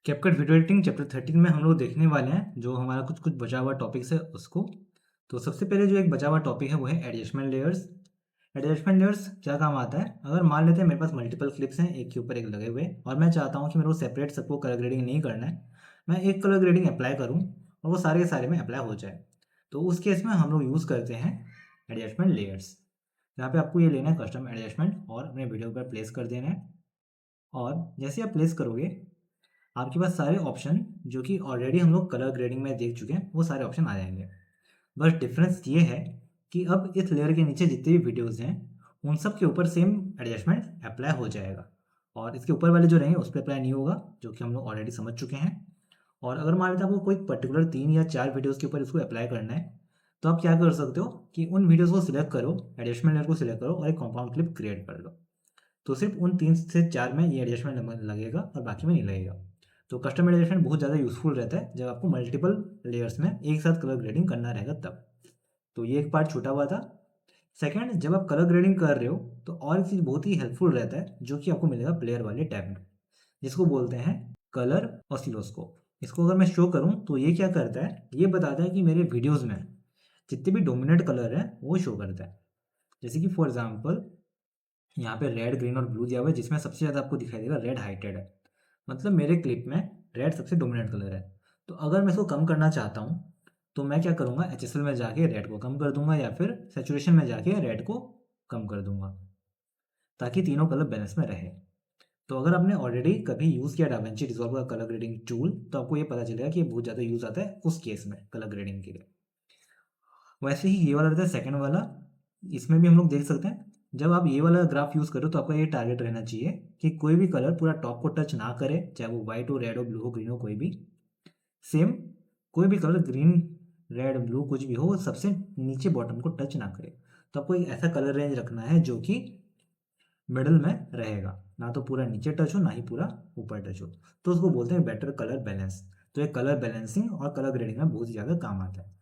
CapCut video editing chapter 13 में हम लोग देखने वाले हैं जो हमारा कुछ कुछ बचा हुआ टॉपिक्स है उसको। तो सबसे पहले जो एक बचा हुआ टॉपिक है वो है एडजस्टमेंट लेयर्स। एडजस्टमेंट लेयर्स क्या काम आता है? अगर मान लेते हैं मेरे पास मल्टीपल क्लिप्स हैं एक के ऊपर एक लगे हुए और मैं चाहता हूँ कि मेरे को सेपरेट सबको कलर ग्रेडिंग नहीं करना है, मैं एक कलर ग्रेडिंग अप्लाई करूँ और वो सारे के सारे में अप्लाई हो जाए। तो उस केस में हम लोग यूज़ करते हैं एडजस्टमेंट लेयर्स। यहाँ पे आपको ये लेना है कस्टम एडजस्टमेंट और अपने वीडियो पर प्लेस कर देना है। और जैसे आप प्लेस करोगे आपके पास सारे ऑप्शन जो कि ऑलरेडी हम लोग कलर ग्रेडिंग में देख चुके हैं वो सारे ऑप्शन आ जाएंगे। बस डिफरेंस ये है कि अब इस लेयर के नीचे जितने भी वीडियोस हैं उन सब के ऊपर सेम एडजस्टमेंट अप्लाई हो जाएगा और इसके ऊपर वाले जो रहेंगे उस पर अप्लाई नहीं होगा, जो कि हम लोग ऑलरेडी समझ चुके हैं। और अगर मान लेते हैं आपको कोई पर्टिकुलर 3 या 4 वीडियोस के ऊपर इसको अप्लाई करना है तो आप क्या कर सकते हो कि उन वीडियोस को सिलेक्ट करो, एडजस्टमेंट लेयर को सिलेक्ट करो और एक कंपाउंड क्लिप क्रिएट कर लो। तो सिर्फ उन 3 से 4 में ये एडजस्टमेंट लगेगा और बाकी में नहीं लगेगा। तो कस्टम एडजस्टमेंट बहुत ज़्यादा यूज़फुल रहता है जब आपको मल्टीपल लेयर्स में एक साथ कलर ग्रेडिंग करना रहेगा तब। तो ये एक पार्ट छूटा हुआ था। सेकंड, जब आप कलर ग्रेडिंग कर रहे हो तो और एक चीज़ बहुत ही हेल्पफुल रहता है जो कि आपको मिलेगा प्लेयर वाले टैब में, जिसको बोलते हैं कलर ऑसिलोस्कोप। इसको अगर मैं शो करूँ तो ये क्या करता है, ये बताता है कि मेरे वीडियोज़ में जितने भी डोमिनेंट कलर हैं वो शो करता है। जैसे कि फॉर एग्जाम्पल यहाँ पे रेड, ग्रीन और ब्लू दिया हुआ है जिसमें सबसे ज़्यादा आपको दिखाई देगा रेड हाइटेड है। मतलब मेरे क्लिप में रेड सबसे डोमिनेंट कलर है। तो अगर मैं इसको कम करना चाहता हूँ तो मैं क्या करूँगा, एचएसएल में जाके रेड को कम कर दूंगा या फिर सेचुरेशन में जाके रेड को कम कर दूंगा ताकि तीनों कलर बैलेंस में रहे। तो अगर आपने ऑलरेडी कभी यूज़ किया डाविंची रिजॉल्व का कलर ग्रेडिंग टूल तो आपको ये पता चलेगा कि ये बहुत ज़्यादा यूज़ आता है उस केस में कलर ग्रेडिंग के लिए। वैसे ही ये वाला रहता है सेकंड वाला, इसमें भी हम लोग देख सकते हैं जब आप ये वाला ग्राफ यूज़ करो तो आपका ये टारगेट रहना चाहिए कि कोई भी कलर पूरा टॉप को टच ना करे, चाहे वो व्हाइट हो, रेड हो, ब्लू हो, ग्रीन हो, कोई भी सेम कोई भी कलर ग्रीन, रेड, ब्लू कुछ भी हो वो सबसे नीचे बॉटम को टच ना करे। तो आपको एक ऐसा कलर रेंज रखना है जो कि मिडल में रहेगा, ना तो पूरा नीचे टच हो ना ही पूरा ऊपर टच हो। तो उसको बोलते हैं बेटर कलर बैलेंस। तो ये कलर बैलेंसिंग और कलर ग्रेडिंग में बहुत ज़्यादा काम आता है।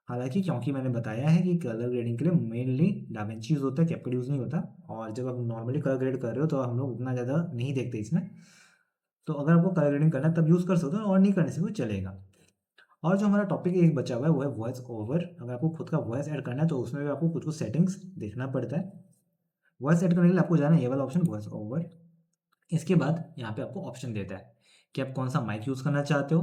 हालांकि क्योंकि मैंने बताया है कि कलर ग्रेडिंग के लिए मेनली डाविंची यूज़ होता है, कैपकट यूज़ नहीं होता। और जब आप नॉर्मली कलर ग्रेड कर रहे हो तो हम लोग उतना ज़्यादा नहीं देखते इसमें। तो अगर आपको कलर ग्रेडिंग करना है तब यूज़ कर सकते हो और नहीं करने से भी चलेगा। और जो हमारा टॉपिक एक बचा हुआ है वो है वॉइस ओवर। अगर आपको खुद का वॉइस ऐड करना है तो उसमें भी आपको कुछ कुछ सेटिंग्स देखना पड़ता है। वॉइस ऐड करने के लिए आपको जाना है ये वाला ऑप्शन वॉइस ओवर। इसके बाद यहाँ पे आपको ऑप्शन देता है कि आप कौन सा माइक यूज़ करना चाहते हो,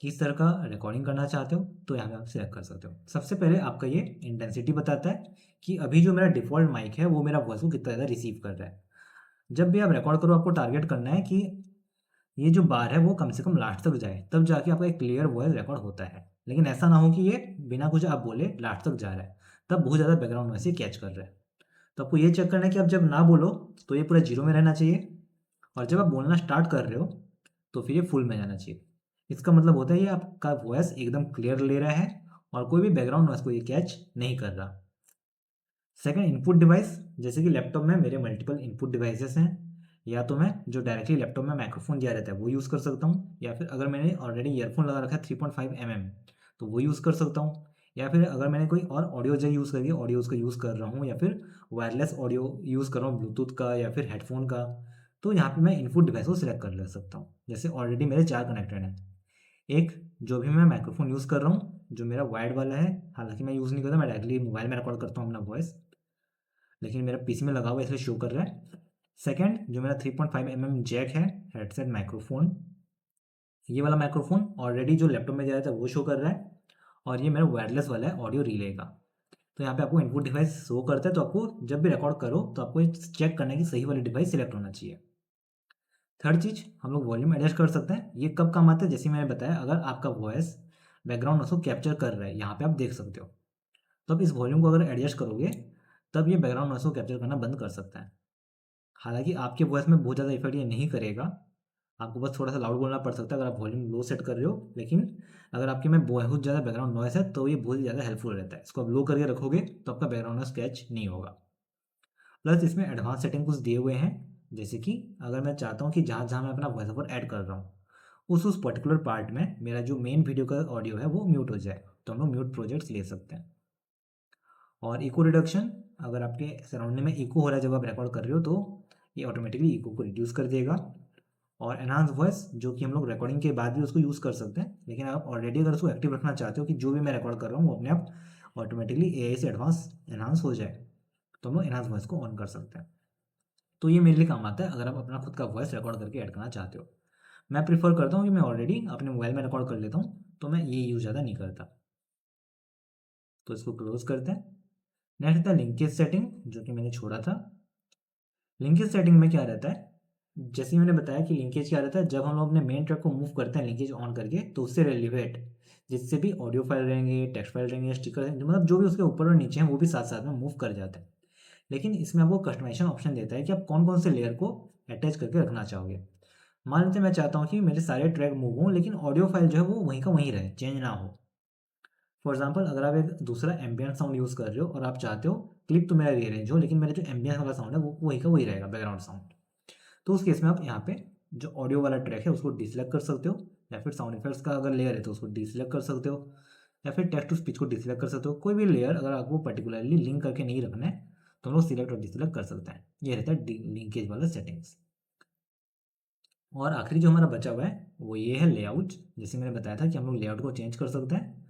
किस तरह का रिकॉर्डिंग करना चाहते हो, तो यहाँ पे आप सिलेक्ट कर सकते हो। सबसे पहले आपका ये इंटेंसिटी बताता है कि अभी जो मेरा डिफ़ॉल्ट माइक है वो मेरा वॉइस को कितना ज़्यादा रिसीव कर रहा है। जब भी आप रिकॉर्ड करो आपको टारगेट करना है कि ये जो बार है वो कम से कम लास्ट तक जाए, तब जाके आपका एक क्लियर वॉइस रिकॉर्ड होता है। लेकिन ऐसा ना हो कि ये बिना कुछ आप बोले लास्ट तक जा रहा है, तब बहुत ज़्यादा बैकग्राउंड नॉइस कैच कर रहा है। तो आपको ये चेक करना है कि आप जब ना बोलो तो ये पूरा जीरो में रहना चाहिए और जब आप बोलना स्टार्ट कर रहे हो तो फिर ये फुल में जाना चाहिए। इसका मतलब होता है ये आपका वॉइस एकदम क्लियर ले रहा है और कोई भी बैकग्राउंड नॉइस को ये कैच नहीं कर रहा। Second, input device. जैसे कि लैपटॉप में मेरे मल्टीपल इनपुट डिवाइसेस हैं, या तो मैं जो डायरेक्टली लैपटॉप में माइक्रोफोन दिया रहता है वो यूज़ कर सकता हूँ, या फिर अगर मैंने ऑलरेडी ईयरफोन लगा रखा है 3.5 mm तो वो यूज़ कर सकता हूँ, या फिर अगर मैंने कोई और ऑडियो जैक यूज़ करके ऑडियो उसका यूज़ कर रहा हूँ, या फिर वायरलेस ऑडियो यूज़ कर रहा हूँ ब्लूटूथ का या फिर हेडफोन का, तो यहाँ पे मैं इनपुट डिवाइस को सिलेक्ट कर ले सकता हूँ। जैसे ऑलरेडी मेरे 4 कनेक्टेड हैं। एक जो भी मैं माइक्रोफोन यूज़ कर रहा हूँ जो मेरा वायर्ड वाला है, हालांकि मैं यूज़ नहीं करता, मैं डायरेक्टली मोबाइल में रिकॉर्ड करता हूँ अपना वॉइस, लेकिन मेरा पीसी में लगा हुआ है इसलिए शो कर रहा है। सेकंड, जो मेरा 3.5 mm जैक है, हेडसेट माइक्रोफोन, ये वाला माइक्रोफोन ऑलरेडी जो लैपटॉप में जा रहा था वो शो कर रहा है, और ये मेरा वायरलेस वाला है ऑडियो रिले का। तो यहाँ पे आपको इनपुट डिवाइस शो करता है, तो आपको जब भी रिकॉर्ड करो तो आपको चेक करना है कि सही वाली डिवाइस सिलेक्ट होना चाहिए। थर्ड चीज़, हम लोग वॉल्यूम एडजस्ट कर सकते हैं। ये कब काम आता है, जैसे मैंने बताया, अगर आपका वॉइस बैकग्राउंड उसको कैप्चर कर रहा है, यहाँ पे आप देख सकते हो, तो आप इस वॉल्यूम को अगर एडजस्ट करोगे तब ये बैकग्राउंड नॉइस को कैप्चर करना बंद कर सकता है। हालाँकि आपके वॉइस में बहुत ज़्यादा इफ़ेक्ट ये नहीं करेगा, आपको बस थोड़ा-सा लाउड बोलना पड़ सकता है अगर आप वॉल्यूम लो सेट कर रहे हो, लेकिन अगर आपके में बहुत ज़्यादा बैकग्राउंड नॉइज़ है तो ये बहुत ही ज़्यादा हेल्पफुल रहता है। इसको आप लो करके रखोगे तो आपका बैकग्राउंड नॉइज़ कैच नहीं होगा। प्लस इसमें एडवांस सेटिंग कुछ दिए हुए हैं, जैसे कि अगर मैं चाहता हूँ कि जहाँ-जहाँ मैं अपना वॉइस ओवर ऐड कर रहा हूँ, उस पर्टिकुलर पार्ट में मेरा जो मेन वीडियो का ऑडियो है वो म्यूट हो जाए, तो हम लोग म्यूट प्रोजेक्ट्स ले सकते हैं। और इको रिडक्शन, अगर आपके सराउंडिंग में इको हो रहा है जब आप रिकॉर्ड कर रहे हो तो ये ऑटोमेटिकली इको को रिड्यूस कर देगा। और एनहांस वॉइस जो कि हम लोग रिकॉर्डिंग के बाद भी उसको यूज़ कर सकते हैं, लेकिन आप ऑलरेडी अगर उसको एक्टिव रखना चाहते हो कि जो भी मैं रिकॉर्ड कर रहा हूँ वो अपने आप ऑटोमेटिकली एआई से एनहांस हो जाए, तो हम लोग एनहांस वॉइस को ऑन कर सकते हैं। तो ये मेरे लिए काम आता है अगर आप अपना खुद का वॉइस रिकॉर्ड करके ऐड करना चाहते हो। मैं प्रीफर करता हूँ कि मैं ऑलरेडी अपने मोबाइल में रिकॉर्ड कर लेता हूँ, तो मैं ये यूज़ ज़्यादा नहीं करता। तो इसको क्लोज करते हैं। नेक्स्ट था लिंकेज सेटिंग, जो कि मैंने छोड़ा था। लिंकेज सेटिंग में क्या रहता है, जैसे ही मैंने बताया कि लिंकेज क्या रहता है, जब हम लोग अपने मेन ट्रैक को मूव करते हैं लिंकेज ऑन करके, तो उससे रिलेवेंट जिससे भी ऑडियो फाइल रहेंगे, टेक्स्ट फाइल रहेंगे, स्टिकर रहेंगे, मतलब जो भी उसके ऊपर और नीचे हैं वो भी साथ साथ में मूव कर जाते हैं। लेकिन इसमें आपको कस्टमाइजेशन ऑप्शन देता है कि आप कौन कौन से लेयर को अटैच करके रखना चाहोगे। मान लेते हैं मैं चाहता हूँ कि मेरे सारे ट्रैक मूव हों, लेकिन ऑडियो फाइल जो है वो वहीं का वहीं रहे, चेंज ना हो। फॉर एग्जाम्पल अगर आप एक दूसरा एम्बियंट साउंड यूज़ कर रहे हो और आप चाहते हो क्लिप तो मेरा रीअरेंज हो, लेकिन मेरा जो एम्बियंस वाला साउंड है वो वही का वही रहेगा, बैकग्राउंड साउंड, तो उस केस में आप यहाँ पे जो ऑडियो वाला ट्रैक है उसको डिसलेक्ट कर सकते हो, या फिर साउंड इफेक्ट्स का अगर लेयर है तो उसको डिसलेक्ट कर सकते हो, या फिर टेक्स्ट टू स्पीच को डिसलेक्ट कर सकते हो। कोई भी लेयर अगर आपको पर्टिकुलरली लिंक करके नहीं रखना है तो हम लोग सिलेक्ट और डिसलेक्ट कर सकते हैं। ये रहता है लिंकेज वाला सेटिंग्स। और आखिरी जो हमारा बचा हुआ है वो ये है लेआउट। जैसे मैंने बताया था कि हम लोग लेआउट को चेंज कर सकते हैं।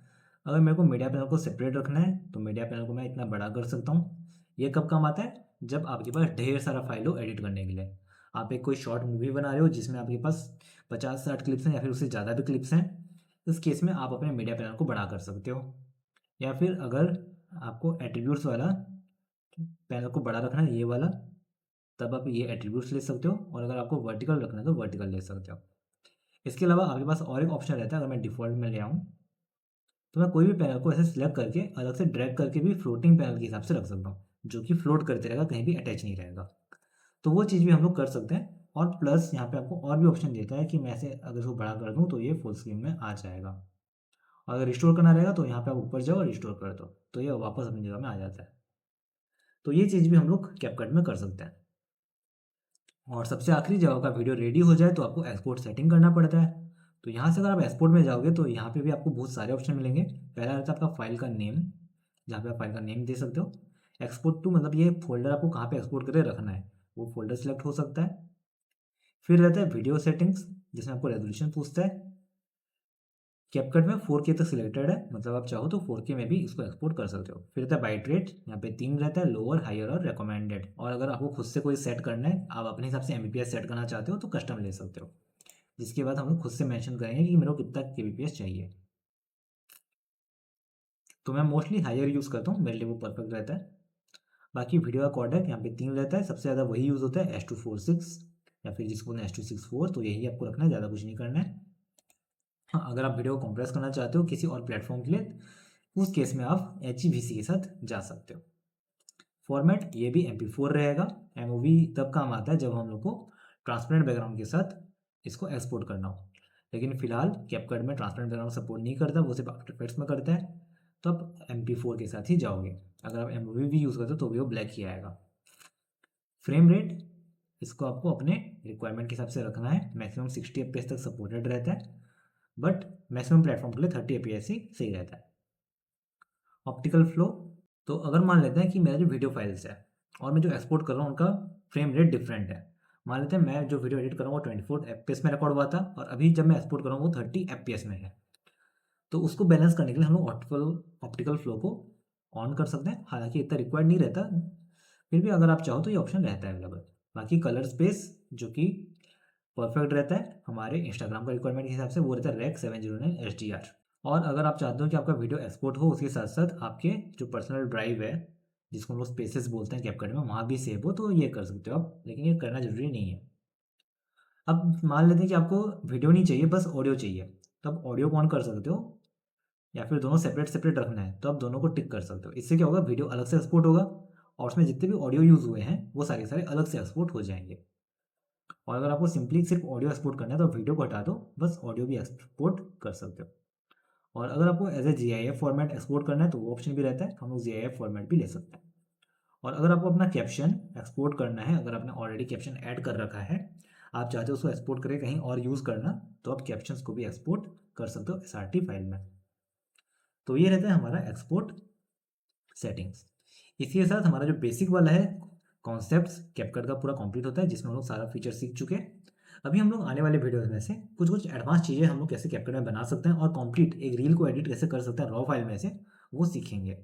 अगर मेरे को मीडिया पैनल को सेपरेट रखना है तो मीडिया पैनल को मैं इतना बड़ा कर सकता हूँ। ये कब काम आता है, जब आपके पास ढेर सारा फाइल हो एडिट करने के लिए। आप एक कोई शॉर्ट मूवी बना रहे हो जिसमें आपके पास 50-60 क्लिप्स हैं या फिर उससे ज़्यादा भी क्लिप्स हैं, इस केस में आप अपने मीडिया पैनल को बड़ा कर सकते हो। या फिर अगर आपको एट्रीब्यूट्स वाला पैनल को बड़ा रखना है, ये वाला, तब आप ये एट्रीब्यूट्स ले सकते हो। और अगर आपको वर्टिकल रखना है तो वर्टिकल ले सकते हो। इसके अलावा आपके पास और एक ऑप्शन रहता है, अगर मैं डिफ़ॉल्ट में ले आऊँ तो मैं कोई भी पैनल को ऐसे सिलेक्ट करके अलग से ड्रैग करके भी फ्लोटिंग पैनल के हिसाब से रख सकता हूँ, जो कि फ्लोट करते रहेगा, कहीं भी अटैच नहीं रहेगा। तो वो चीज़ भी हम लोग कर सकते हैं। और प्लस यहाँ पे आपको और भी ऑप्शन देता है कि मैं ऐसे अगर इसको बड़ा कर दूँ तो ये फुल स्क्रीन में आ जाएगा। और अगर रिस्टोर करना रहेगा तो यहाँ पे आप ऊपर जाओ और रिस्टोर कर दो, तो ये वापस अपनी जगह में आ जाता है। तो ये चीज़ भी हम लोग कैपकट में कर सकते हैं। और सबसे आखिरी जब आपका वीडियो रेडी हो जाए तो आपको एक्सपोर्ट सेटिंग करना पड़ता है। तो यहाँ से अगर आप एक्सपोर्ट में जाओगे तो यहाँ पे भी आपको बहुत सारे ऑप्शन मिलेंगे। पहला रहता है आपका फाइल का नेम, जहाँ पे आप फाइल का नेम दे सकते हो। एक्सपोर्ट टू मतलब ये फोल्डर आपको कहाँ पे एक्सपोर्ट करके रखना है, वो फोल्डर सेलेक्ट हो सकता है। फिर रहता है वीडियो सेटिंग्स, जिसमें आपको रेजोल्यूशन पूछता है। कैपकट में 4K तक सिलेक्टेड है, मतलब आप चाहो तो 4K में भी इसको एक्सपोर्ट कर सकते हो। फिर रहता है बाइट रेट, यहाँ पे 3 रहता है, लोअर, हायर और रिकमेंडेड। और अगर आपको खुद से कोई सेट करना है, आप अपने हिसाब से एमबीपीएस सेट करना चाहते हो तो कस्टम ले सकते हो, जिसके बाद हम लोग खुद से मेंशन करेंगे कि मेरे को कितना केबीपीएस चाहिए। तो मैं मोस्टली हायर यूज़ करता हूँ, मेरे लिए वो परफेक्ट रहता है। बाकी वीडियो का कॉर्डेक यहाँ पे 3 रहता है, सबसे ज़्यादा वही यूज़ होता है H.246 या फिर जिसको बोलते हैं H.264, तो यही आपको रखना है, ज़्यादा कुछ नहीं करना है। हाँ, अगर आप वीडियो को कंप्रेस करना चाहते हो किसी और प्लेटफॉर्म के लिए, उस केस में आप HEVC के साथ जा सकते हो। फॉर्मेट ये भी MP4 रहेगा। MOV तब काम आता है जब हम लोग को ट्रांसपेरेंट बैकग्राउंड के साथ इसको एक्सपोर्ट करना हो, लेकिन फिलहाल कैपकट में ट्रांसपेरेंट बैकग्राउंड सपोर्ट नहीं करता, वो सिर्फ आफ्टर इफेक्ट्स में करता है। तो आप MP4 के साथ ही जाओगे। अगर आप MOV भी यूज़ करते हो तो भी वो ब्लैक ही आएगा। फ्रेम रेट इसको आपको अपने रिक्वायरमेंट के हिसाब से रखना है। मैक्सिमम 60 FPS तक सपोर्टेड रहता है, बट मैक्सिमम प्लेटफॉर्म के लिए 30 FPS ही सही रहता है। ऑप्टिकल फ्लो, तो अगर मान लेते हैं कि मेरा जो वीडियो फाइल्स है और मैं जो एक्सपोर्ट कर रहा हूँ उनका फ्रेम रेट डिफरेंट है। मान लेते हैं मैं जो वीडियो एडिट कर रहा हूँ वो 24 FPS में रिकॉर्ड हुआ था और अभी जब मैं एक्सपोर्ट कर रहा हूँ वो 30 FPS में है। तो उसको बैलेंस करने के लिए हम लोग ऑप्टिकल फ्लो को ऑन कर सकते हैं। हालांकि इतना रिक्वायर्ड नहीं रहता, फिर भी अगर आप चाहो तो ये ऑप्शन रहता है अवेलेबल। बाकी कलर स्पेस जो कि परफेक्ट रहता है हमारे इंस्टाग्राम का रिक्वायरमेंट के हिसाब से, वो रहता है REC 709 HDR। और अगर आप चाहते हो कि आपका वीडियो एक्सपोर्ट हो उसके साथ साथ आपके जो पर्सनल ड्राइव है, जिसको हम लोग स्पेसेस बोलते हैं कैपकट में, वहाँ भी सेव हो, तो ये कर सकते हो आप, लेकिन ये करना ज़रूरी नहीं है। अब मान लेते हैं कि आपको वीडियो नहीं चाहिए, बस ऑडियो चाहिए, तो आप ऑडियो को ऑन कर सकते हो, या फिर दोनों सेपरेट सेपरेट रखना है तो आप दोनों को टिक कर सकते हो। इससे क्या होगा, वीडियो अलग से एक्सपोर्ट होगा और उसमें जितने भी ऑडियो यूज़ हुए हैं वो सारे सारे अलग से एक्सपोर्ट हो जाएंगे। और अगर आपको सिंपली सिर्फ ऑडियो एक्सपोर्ट करना है तो वीडियो को हटा दो, बस ऑडियो भी एक्सपोर्ट कर सकते हो। और अगर आपको as a GIF format export करना है तो वो ऑप्शन भी रहता है, हम लोग GIF फॉर्मेट भी ले सकते हैं। और अगर आपको अपना कैप्शन एक्सपोर्ट करना है, अगर आपने ऑलरेडी कैप्शन ऐड कर रखा है, आप चाहते हो उसको एक्सपोर्ट करके कहीं और यूज़ करना, तो आप कैप्शंस को भी एक्सपोर्ट कर सकते हो SRT फाइल में। तो ये रहता है हमारा एक्सपोर्ट सेटिंग्स। इसी के साथ हमारा जो बेसिक वाला है कॉन्सेप्ट्स कैपकट का पूरा कंप्लीट होता है, जिसमें हम लोग सारा फीचर सीख चुके हैं। अभी हम लोग आने वाले वीडियोज़ में से कुछ-कुछ एडवांस चीज़ें हम लोग कैसे कैपकट में बना सकते हैं और कंप्लीट एक रील को एडिट कैसे कर सकते हैं रॉ फाइल में से, वो सीखेंगे।